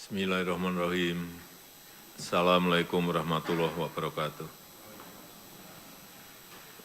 Bismillahirrahmanirrahim. Assalamualaikum warahmatullahi wabarakatuh.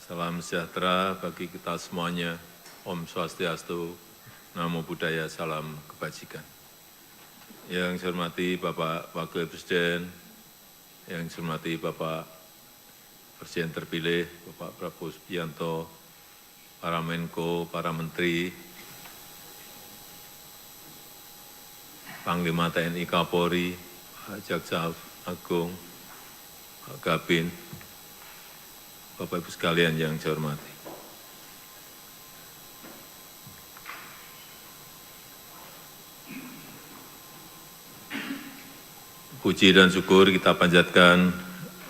Salam sejahtera bagi kita semuanya. Om Swastiastu, Namo Buddhaya, salam kebajikan. Yang saya hormati Bapak Wakil Presiden, yang saya hormati Bapak Presiden terpilih, Bapak Prabowo Subianto, para Menko, para Menteri, Panglima TNI Kapolri, Pak Jaksa Agung, Pak Kabin, Bapak Ibu sekalian yang saya hormati. Puji dan syukur kita panjatkan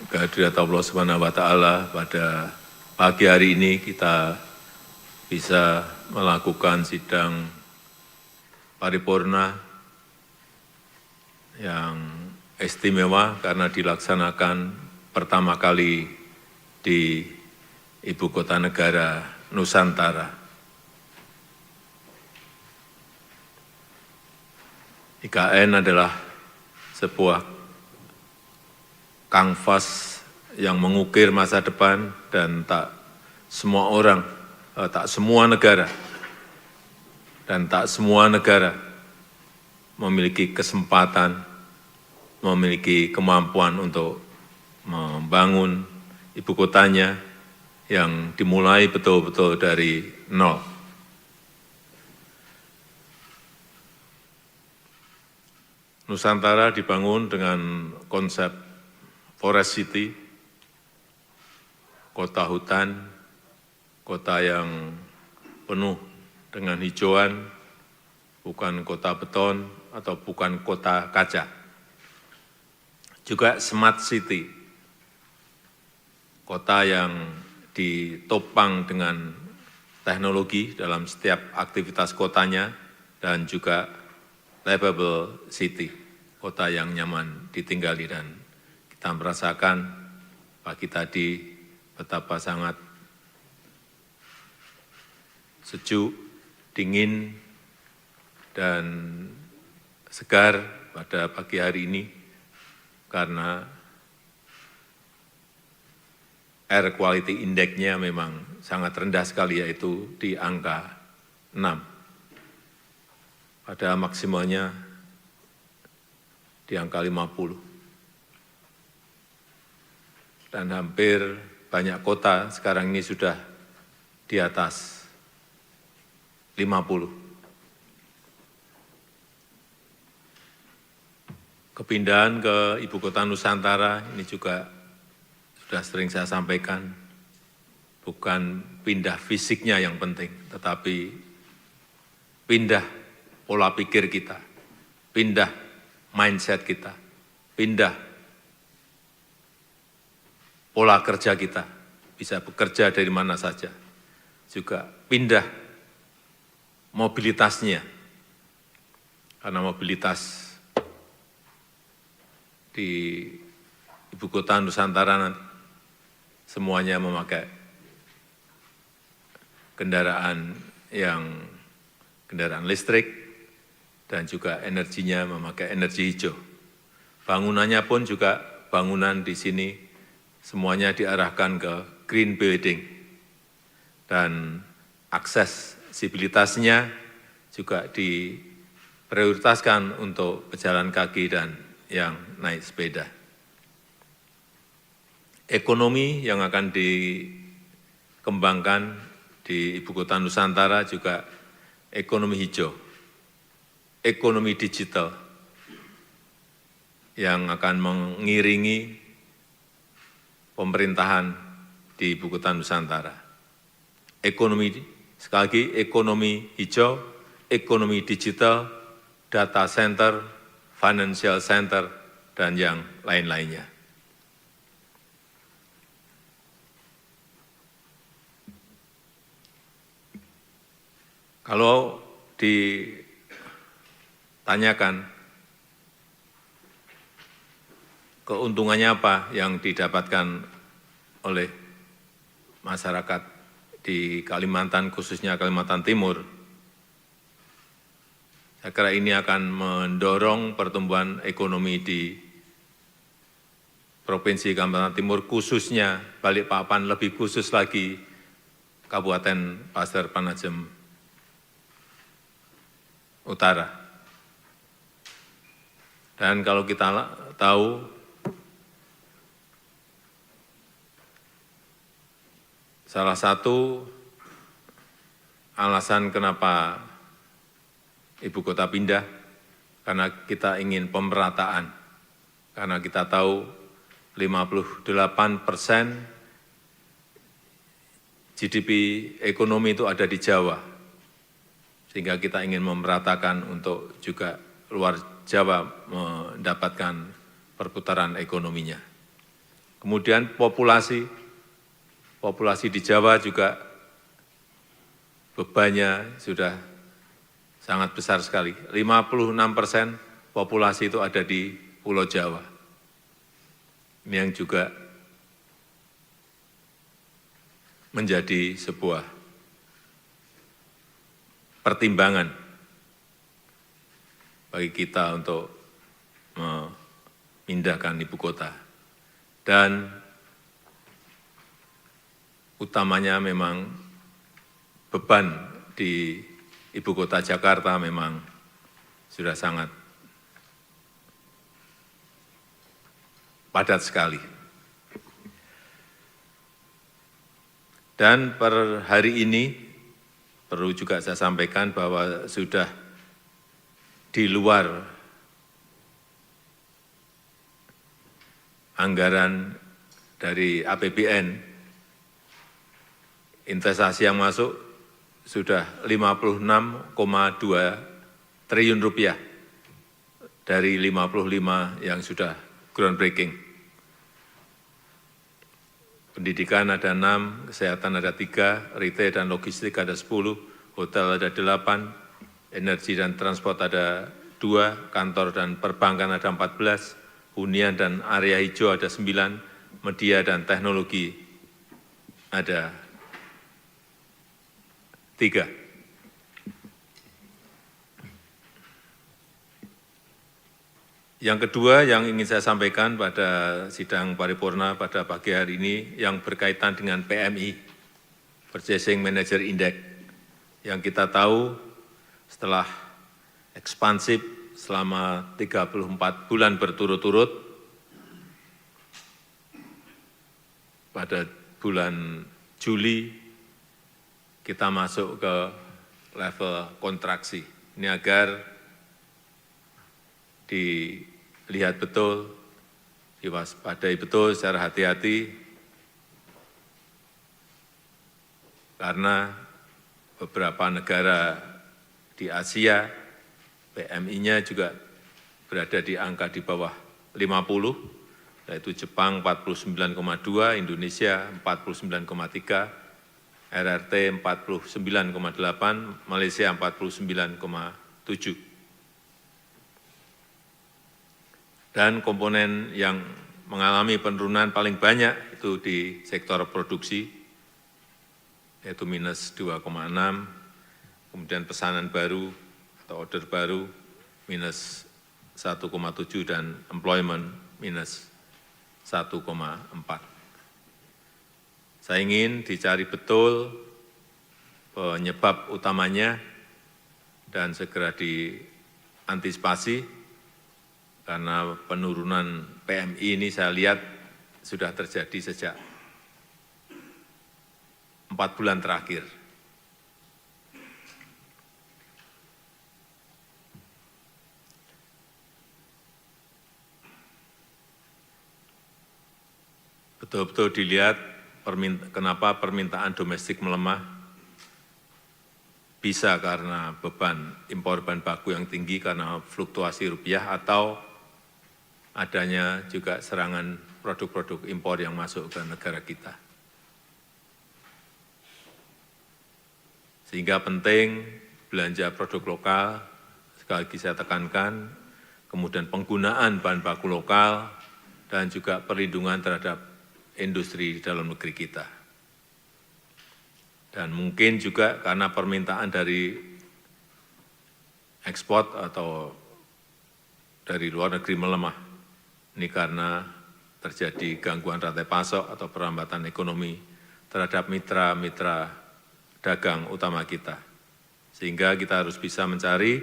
kehadirat Allah Subhanahu wa Ta'ala pada pagi hari ini kita bisa melakukan sidang paripurna yang istimewa karena dilaksanakan pertama kali di Ibu Kota Negara Nusantara. IKN adalah sebuah kanvas yang mengukir masa depan dan tak semua negara memiliki kesempatan, memiliki kemampuan untuk membangun ibu kotanya yang dimulai betul-betul dari nol. Nusantara dibangun dengan konsep Forest City, kota hutan, kota yang penuh dengan hijauan, bukan kota beton atau bukan kota kaca. Juga Smart City, kota yang ditopang dengan teknologi dalam setiap aktivitas kotanya, dan juga Livable City, kota yang nyaman ditinggali, dan kita merasakan pagi tadi betapa sangat sejuk, dingin, dan segar pada pagi hari ini karena air quality index-nya memang sangat rendah sekali, yaitu di angka 6. Pada maksimalnya di angka 50. Dan hampir banyak kota sekarang ini sudah di atas 50. Kepindahan ke Ibu Kota Nusantara ini juga sudah sering saya sampaikan, bukan pindah fisiknya yang penting, tetapi pindah pola pikir kita, pindah mindset kita, pindah pola kerja kita, bisa bekerja dari mana saja, juga pindah mobilitasnya, karena mobilitas di Ibu Kota Nusantara nanti semuanya memakai kendaraan listrik dan juga energinya memakai energi hijau. Bangunannya pun juga bangunan di sini semuanya diarahkan ke green building, dan aksesibilitasnya juga diprioritaskan untuk pejalan kaki dan yang naik sepeda. Ekonomi yang akan dikembangkan di Ibu Kota Nusantara juga ekonomi hijau, ekonomi digital yang akan mengiringi pemerintahan di Ibu Kota Nusantara. Ekonomi, sekali lagi, ekonomi hijau, ekonomi digital, data center, financial center, dan yang lain-lainnya. Kalau ditanyakan keuntungannya apa yang didapatkan oleh masyarakat di Kalimantan, khususnya Kalimantan Timur, Saya kira ini akan mendorong pertumbuhan ekonomi di Provinsi Kalimantan Timur, khususnya Balikpapan, lebih khusus lagi Kabupaten Pasir Penajam Utara. Dan kalau kita tahu, salah satu alasan kenapa ibu kota pindah, karena kita ingin pemerataan. Karena kita tahu 58% GDP ekonomi itu ada di Jawa, sehingga kita ingin memeratakan untuk juga luar Jawa mendapatkan perputaran ekonominya. Kemudian populasi di Jawa juga bebannya sudah sangat besar sekali. 56% populasi itu ada di Pulau Jawa. Ini yang juga menjadi sebuah pertimbangan bagi kita untuk memindahkan ibu kota. Dan utamanya memang beban di ibu kota Jakarta memang sudah sangat padat sekali. Dan per hari ini perlu juga saya sampaikan bahwa sudah di luar anggaran dari APBN, investasi yang masuk sudah 56,2 triliun rupiah dari 55 yang sudah groundbreaking. Pendidikan ada 6, kesehatan ada 3, retail dan logistik ada 10, hotel ada 8, energi dan transport ada 2, kantor dan perbankan ada 14, hunian dan area hijau ada 9, media dan teknologi ada 3. Yang kedua yang ingin saya sampaikan pada sidang paripurna pada pagi hari ini yang berkaitan dengan PMI, Purchasing Manager Index, yang kita tahu setelah ekspansif selama 34 bulan berturut-turut, pada bulan Juli kita masuk ke level kontraksi. Ini agar dilihat betul, diwaspadai betul secara hati-hati, karena beberapa negara di Asia, PMI-nya juga berada di angka di bawah 50, yaitu Jepang 49,2, Indonesia 49,3, RRT 49,8, Malaysia 49,7. Dan komponen yang mengalami penurunan paling banyak itu di sektor produksi, yaitu minus 2,6, kemudian pesanan baru atau order baru minus 1,7, dan employment minus 1,4. Saya ingin dicari betul penyebab utamanya dan segera diantisipasi, karena penurunan PMI ini saya lihat sudah terjadi sejak 4 bulan terakhir. Betul-betul dilihat kenapa permintaan domestik melemah, bisa karena beban impor bahan baku yang tinggi karena fluktuasi rupiah atau adanya juga serangan produk-produk impor yang masuk ke negara kita. Sehingga penting belanja produk lokal, sekali lagi saya tekankan, kemudian penggunaan bahan baku lokal, dan juga perlindungan terhadap industri di dalam negeri kita. Dan mungkin juga karena permintaan dari ekspor atau dari luar negeri melemah. Ini karena terjadi gangguan rantai pasok atau perlambatan ekonomi terhadap mitra-mitra dagang utama kita. Sehingga kita harus bisa mencari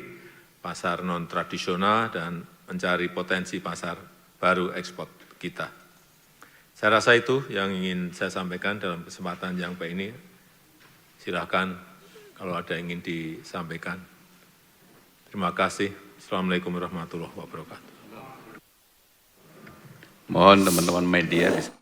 pasar non-tradisional dan mencari potensi pasar baru ekspor kita. Saya rasa itu yang ingin saya sampaikan dalam kesempatan yang baik ini. Silakan kalau ada yang ingin disampaikan. Terima kasih. Assalamualaikum warahmatullahi wabarakatuh. Mohon teman-teman media bisa